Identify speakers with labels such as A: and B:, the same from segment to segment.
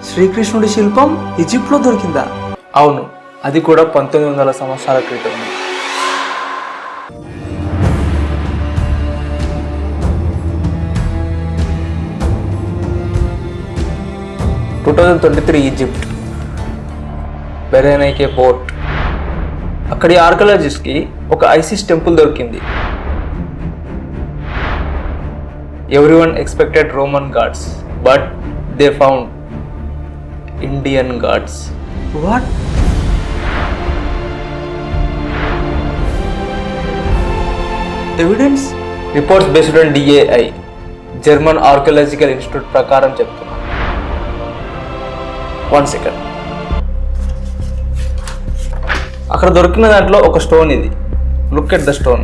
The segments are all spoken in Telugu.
A: శ్రీకృష్ణుడి శిల్పం ఈజిప్ట్లో దొరికిందా?
B: అవును, అది కూడా 1900 సంవత్సరాల క్రితం. Egypt Berenike port. అక్కడి ఆర్కియాలజిస్ట్కి ఒక ఐసిస్ టెంపుల్ దొరికింది. Everyone expected Roman gods, but they found Indian gods.
A: What? Evidence?
B: Reports based on DAI, German archaeological institute ప్రకారం చెప్తున్నా. 1 సెకండ్. అక్కడ దొరికిన దాంట్లో ఒక స్టోన్ ఇది. Look at the stone.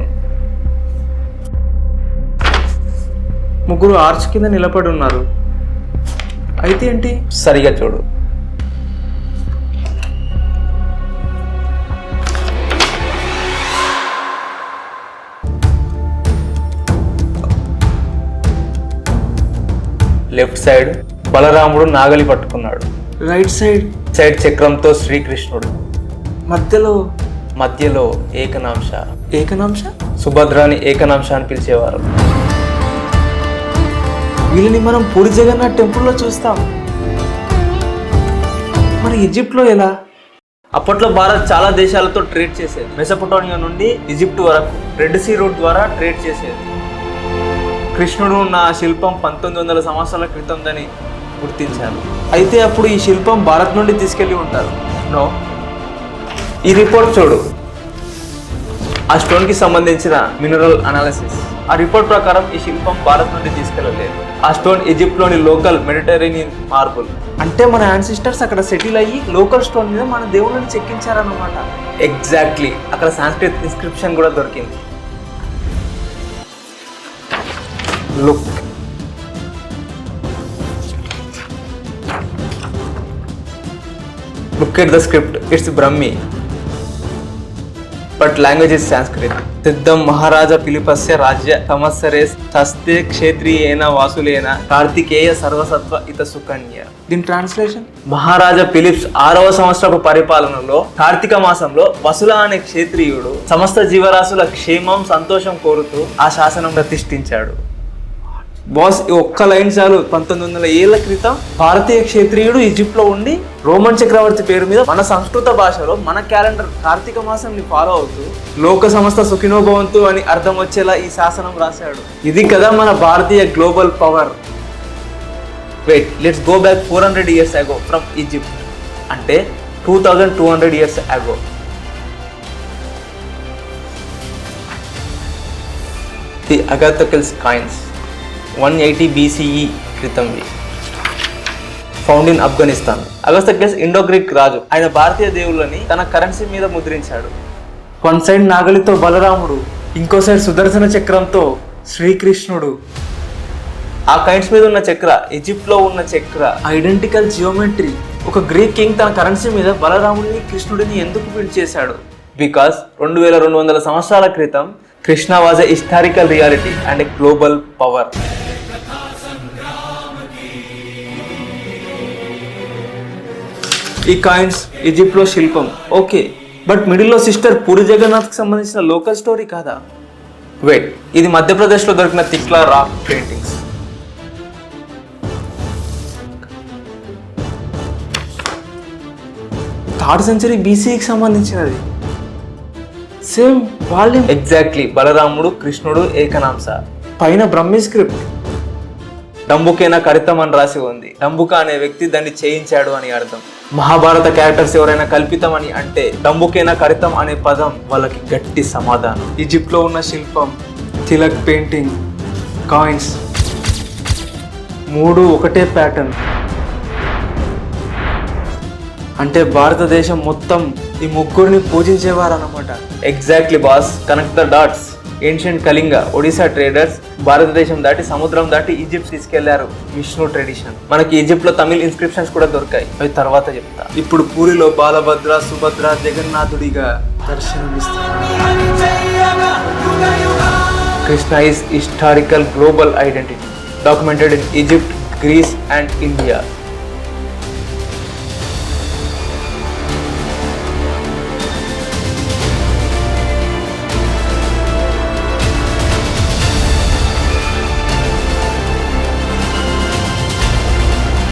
A: ముగ్గురు ఆర్చ్ కింద నిలబడి ఉన్నారు. అయితే ఏంటి?
B: సరిగా చూడు. లెఫ్ట్ సైడ్ బలరాముడు నాగలి పట్టుకున్నాడు.
A: రైట్ సైడ్
B: చక్రంతో శ్రీకృష్ణుడు. మధ్యలో ఏకనాంశ. సుభద్రాని ఏకనాంశ అని పిలిచేవారు.
A: వీళ్ళని మనం పూరి జగన్నాథ్ టెంపుల్లో చూస్తాం. మరి ఈజిప్ట్లో ఎలా?
B: అప్పట్లో భారత్ చాలా దేశాలతో ట్రేడ్ చేసేది. మెసొపొటేమియా నుండి ఈజిప్ట్ వరకు రెడ్ సీ రూట్ ద్వారా ట్రేడ్ చేసేది. కృష్ణుడు ఉన్న శిల్పం 1900 సంవత్సరాల క్రితందని గుర్తించారు.
A: అయితే అప్పుడు ఈ శిల్పం భారత్ నుండి తీసుకెళ్లి ఉంటారు.
B: నో, ఈ రిపోర్ట్ చూడు. ఆ స్టోన్కి సంబంధించిన మినరల్ అనాలిసిస్. ఆ రిపోర్ట్ ప్రకారం ఈ శిల్పం భారత్ నుండి తీసుకెళ్ళలేదు. ఆ స్టోన్ ఈజిప్ట్లోని లోకల్ మెడిటరేనియన్ మార్బుల్.
A: అంటే మన యాన్సిస్టర్స్ అక్కడ సెటిల్ అయ్యి లోకల్ స్టోన్ మీద మన దేవుళ్ళని చెక్కించారన్నమాట.
B: ఎగ్జాక్ట్లీ. అక్కడ సాంస్క్రిట్ ఇన్స్క్రిప్షన్ కూడా దొరికింది. Look. Look at the script. It's Brahmi, but language is Sanskrit. Siddham Maharaja Philippasya Rajya Tamasare Saste Kshetriyena Vasulena Kartikeya Sarvasatva Ita Sukanya.
A: దీని ట్రాన్స్లేషన్?
B: మహారాజా ఫిలిప్స్ 6వ సంవత్సరపు పరిపాలనలో కార్తీక మాసంలో వసుల అనే క్షేత్రీయుడు సమస్త జీవరాశుల క్షేమం సంతోషం కోరుతూ ఆ శాసనం ప్రతిష్ఠించాడు.
A: బాస్, ఈ ఒక్క లైన్ చాలు. 1900 ఏళ్ల క్రితం భారతీయ క్షేత్రీయుడు ఈజిప్ట్లో ఉండి రోమన్ చక్రవర్తి పేరు మీద మన సంస్కృత భాషలో మన క్యాలెండర్ కార్తీక మాసంని ఫాలో అవుతూ లోక సమస్త సుఖినోభవంతు అని అర్థం వచ్చేలా ఈ శాసనం రాశాడు. ఇది కదా మన భారతీయ global power.
B: Wait, let's go back 400 years ago from Egypt. అంటే 2200 years ago. The Agathocles coins 180 BCE క్రితంవి. Found in Afghanistan. Agathocles Indo Greek రాజు. ఆయన భారతీయ దేవుళ్ళని తన కరెన్సీ మీద ముద్రించాడు.
A: వన్ సైడ్ నాగలితో బలరాముడు, ఇంకో సైడ్ సుదర్శన చక్రంతో శ్రీకృష్ణుడు.
B: ఆ కైండ్స్ మీద ఉన్న చక్ర ఈజిప్ట్లో ఉన్న చక్ర.
A: Identical geometry. ఒక గ్రీక్ కింగ్ తన కరెన్సీ మీద బలరాముడిని కృష్ణుడిని ఎందుకు బిల్డ్ చేశాడు?
B: బికాస్ 2200 సంవత్సరాల క్రితం Krishna was a historical reality and a global power.
A: ఈ కాయిన్స్ ఈజిప్ట్లో శిల్పం ఓకే, బట్ మిడిల్లో సిస్టర్ పూరి జగన్నాథ్కి సంబంధించిన లోకల్ స్టోరీ కాదా?
B: వెయిట్, ఇది మధ్యప్రదేశ్లో దొరికిన తిక్లా రాక్ పెయింటింగ్స్.
A: థర్డ్ సెంచరీ BCEకి సంబంధించినది. Same volume.
B: ఎగ్జాక్ట్లీ. బలరాముడు కృష్ణుడు ఏకనాంశ.
A: పైన బ్రహ్మి స్క్రిప్ట్.
B: డంబుకేనా కరితం అని రాసి ఉంది. డంబుక అనే వ్యక్తి దాన్ని చేయించాడు అని అర్థం. మహాభారత క్యారెక్టర్స్ ఎవరైనా కల్పితం అని అంటే డంబుకేనా కరితం అనే పదం వాళ్ళకి గట్టి సమాధానం.
A: ఈజిప్ట్లో ఉన్న శిల్పం, తిలక్ పెయింటింగ్, కాయిన్స్ 3 ఒకటే ప్యాటర్న్. అంటే భారతదేశం మొత్తం ఈ ముగ్గురిని పూజించేవారన్నమాట.
B: Exactly boss. Connect the dots. Ancient Kalinga, Odisha traders భారతదేశం దాటి సముద్రం దాటి ఈజిప్ట్ తీసుకెళ్లారు. విష్ణు ట్రెడిషన్. మనకి ఈజిప్ట్లో తమిళ్ ఇన్స్క్రిప్షన్స్ కూడా దొరికాయి, అవి తర్వాత చెప్తా.
A: ఇప్పుడు పూరిలో బాలభద్ర సుభద్ర జగన్నాథుడిగా దర్శనమిస్తున్నారు.
B: Krishna is historical global identity documented in Egypt, Greece and India.